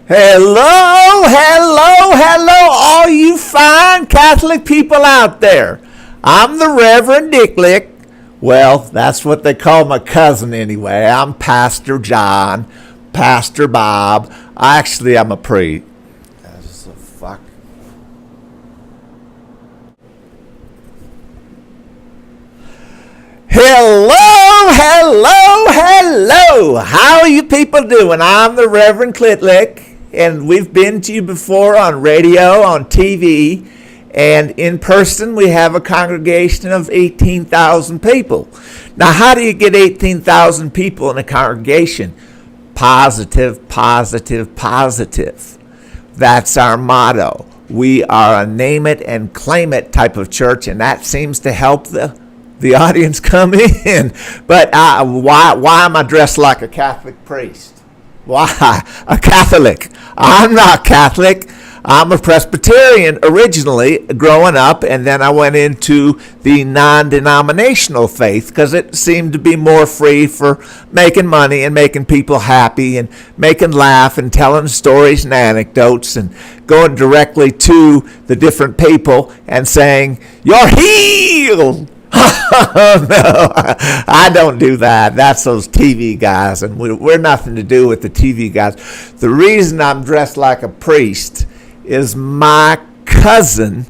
Hello, hello, hello, all you fine Catholic people out there. I'm the Reverend Dicklick. Well, that's what they call my cousin anyway. I'm Pastor John, Pastor Bob. Actually, I'm a priest. That's the fuck. Hello, hello, hello. How are you people doing? I'm the Reverend Clitlick. And we've been to you before on radio, on TV, and in person we have a congregation of 18,000 people. Now, how do you get 18,000 people in a congregation? Positive, positive, positive. That's our motto. We are a name it and claim it type of church, and that seems to help the audience come in. But why am I dressed like a Catholic priest? Why? A Catholic. I'm not Catholic. I'm a Presbyterian originally growing up, and then I went into the non-denominational faith because it seemed to be more free for making money and making people happy and making laugh and telling stories and anecdotes and going directly to the different people and saying, "You're healed." No, I don't do that. That's those TV guys, and we're nothing to do with the TV guys. The reason I'm dressed like a priest is my cousin,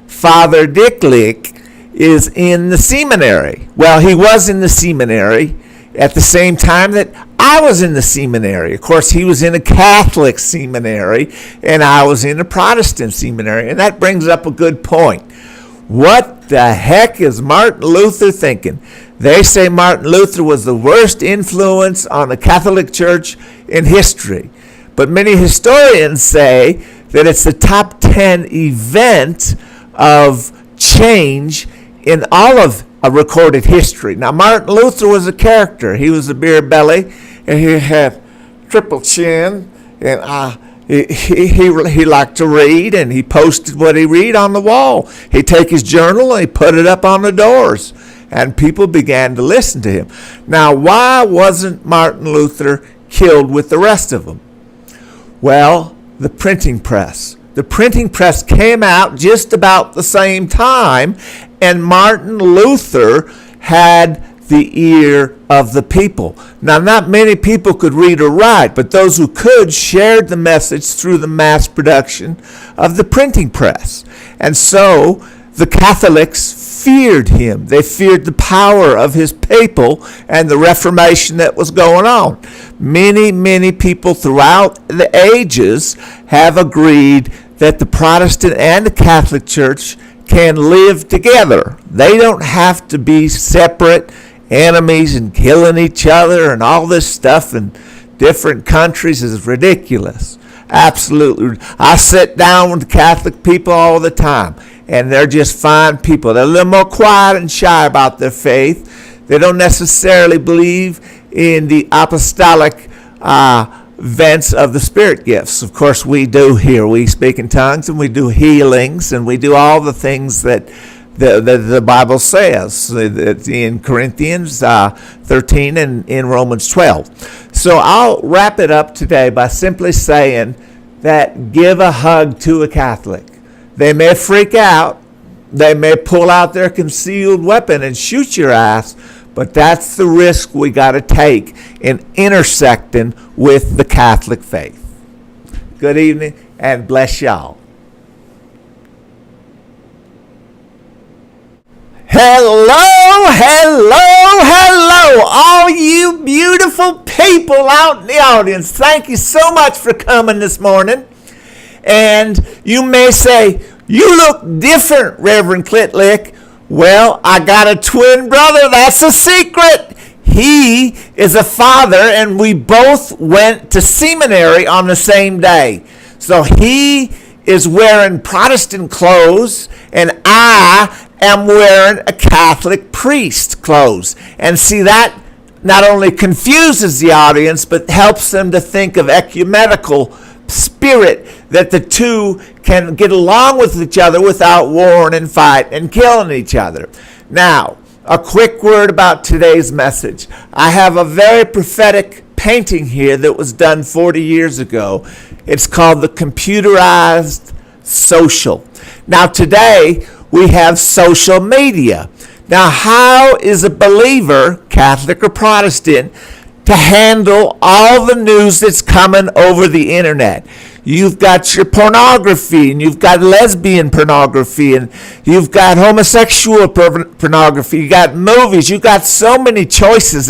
Father Dicklick, is in the seminary. Well, he was in the seminary at the same time that I was in the seminary. Of course, he was in a Catholic seminary, and I was in a Protestant seminary, and that brings up a good point. What the heck is Martin Luther thinking? They say Martin Luther was the worst influence on the Catholic Church in history. But many historians say that it's the top 10 event of change in all of a recorded history. Now, Martin Luther was a character. He was a beer belly, and he had triple chin, and He liked to read, and he posted what he read on the wall. He'd take his journal and he put it up on the doors, and people began to listen to him. Now, why wasn't Martin Luther killed with the rest of them? Well, the printing press. The printing press came out just about the same time, and Martin Luther had the ear of the people. Now, not many people could read or write, but those who could shared the message through the mass production of the printing press. And so the Catholics feared him. They feared the power of his papal and the Reformation that was going on. Many, many people throughout the ages have agreed that the Protestant and the Catholic Church can live together. They don't have to be separate enemies and killing each other and all this stuff in different countries is ridiculous. Absolutely. I sit down with Catholic people all the time, and they're just fine people. They're a little more quiet and shy about their faith. They don't necessarily believe in the apostolic events of the spirit gifts. Of course, we do here. We speak in tongues, and we do healings, and we do all the things that the Bible says in Corinthians 13 and in Romans 12. So I'll wrap it up today by simply saying that give a hug to a Catholic. They may freak out. They may pull out their concealed weapon and shoot your ass, but that's the risk we got to take in intersecting with the Catholic faith. Good evening, and bless y'all. Hello, hello, hello, all you beautiful people out in the audience. Thank you so much for coming this morning. And you may say, you look different, Reverend Clitlick. Well, I got a twin brother. That's a secret. He is a father, and we both went to seminary on the same day. So he is wearing Protestant clothes, and I am wearing a Catholic priest clothes. And see, that not only confuses the audience, but helps them to think of ecumenical spirit, that the two can get along with each other without warring and fighting and killing each other. Now, a quick word about today's message. I have a very prophetic painting here that was done 40 years ago. It's called the computerized social. Now today we have social media. Now how is a believer, Catholic or Protestant, to handle all the news that's coming over the internet? You've got your pornography, and you've got lesbian pornography, and you've got homosexual pornography. You got movies. You got so many choices.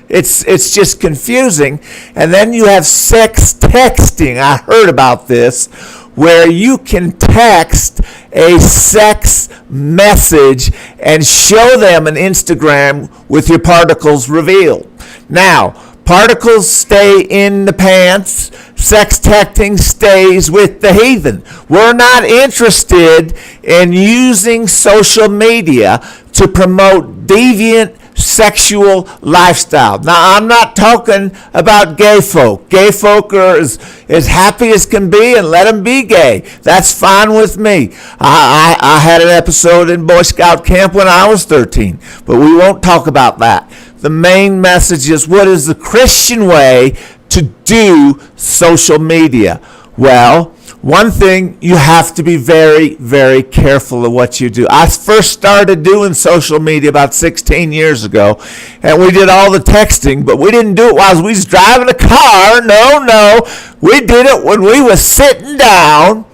It's just confusing. And then you have sex texting. I heard about this, where you can text a sex message and show them an Instagram with your particles revealed. Now, particles stay in the pants. Sex texting stays with the heathen. We're not interested in using social media to promote deviant sexual lifestyle. Now, I'm not talking about gay folk. Gay folk are as happy as can be, and let them be gay. That's fine with me. I had an episode in Boy Scout camp when I was 13, but we won't talk about that. The main message is, what is the Christian way to do social media? Well, one thing, you have to be very, very careful of what you do. I first started doing social media about 16 years ago, and we did all the texting, but we didn't do it while we was driving a car. No. We did it when we was sitting down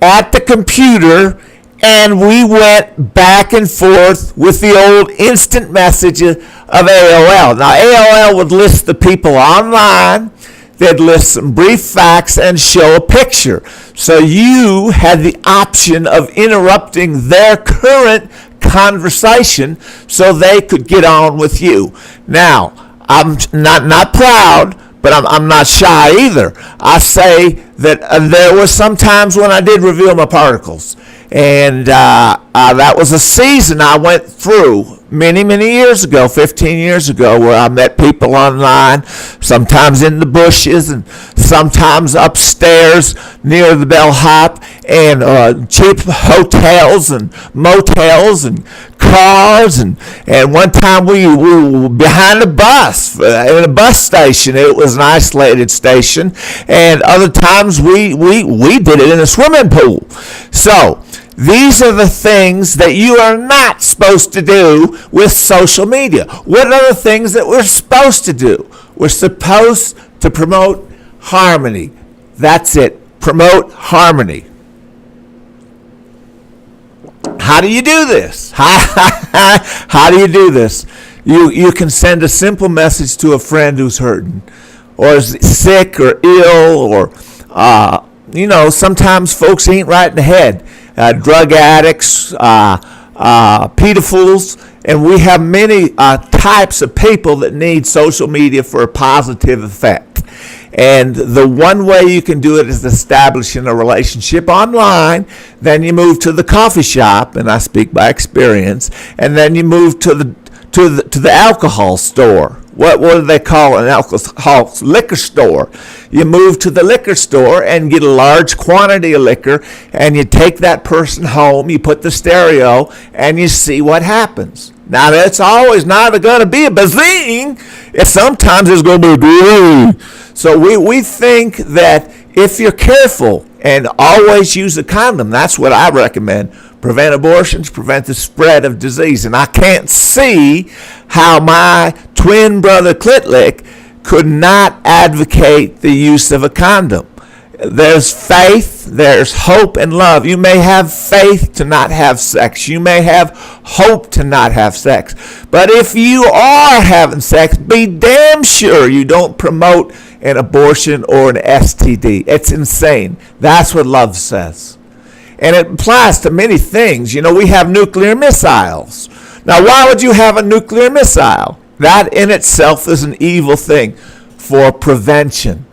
at the computer, and we went back and forth with the old instant messages of AOL. Now, AOL would list the people online. They'd list some brief facts and show a picture. So you had the option of interrupting their current conversation so they could get on with you. Now, I'm not proud, but I'm not shy either. I say that there was some times when I did reveal my particles. And that was a season I went through many, many years ago, 15 years ago, where I met people online, sometimes in the bushes and sometimes upstairs near the bellhop, and cheap hotels and motels and cars. And one time we were behind a bus, in a bus station. It was an isolated station. And other times we did it in a swimming pool. So these are the things that you are not supposed to do with social media. What are the things that we're supposed to do? We're supposed to promote harmony. That's it. Promote harmony. How do you do this? How do you do this? You can send a simple message to a friend who's hurting, or is sick or ill, or sometimes folks ain't right in the head. Drug addicts, pedophiles, and we have many types of people that need social media for a positive effect. And the one way you can do it is establishing a relationship online. Then you move to the coffee shop, and I speak by experience. And then you move to the alcohol store. What do they call an alcohol liquor store? You move to the liquor store and get a large quantity of liquor, and you take that person home, you put the stereo, and you see what happens. Now, it's always not going to be a bazing. Sometimes it's going to be. So we think that if you're careful and always use a condom, that's what I recommend. Prevent abortions, prevent the spread of disease. And I can't see how my twin brother Klitlick could not advocate the use of a condom. There's faith, there's hope and love. You may have faith to not have sex. You may have hope to not have sex. But if you are having sex, be damn sure you don't promote an abortion or an STD. It's insane. That's what love says. And it applies to many things. We have nuclear missiles. Now, why would you have a nuclear missile? That in itself is an evil thing. For prevention,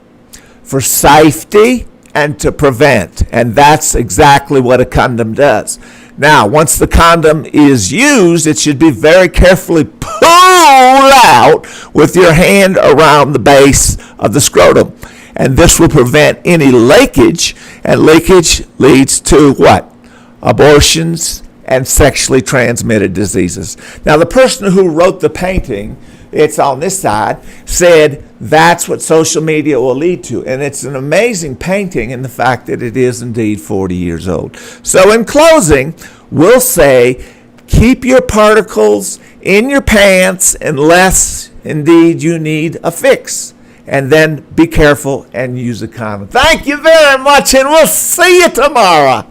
for safety, and to prevent. And that's exactly what a condom does. Now, once the condom is used, it should be very carefully pulled out with your hand around the base of the scrotum. And this will prevent any leakage, and leakage leads to what? Abortions and sexually transmitted diseases. Now, the person who wrote the painting it's on this side, said that's what social media will lead to. And it's an amazing painting in the fact that it is indeed 40 years old. So in closing, we'll say, keep your particles in your pants unless indeed you need a fix. And then be careful and use a condom. Thank you very much, and we'll see you tomorrow.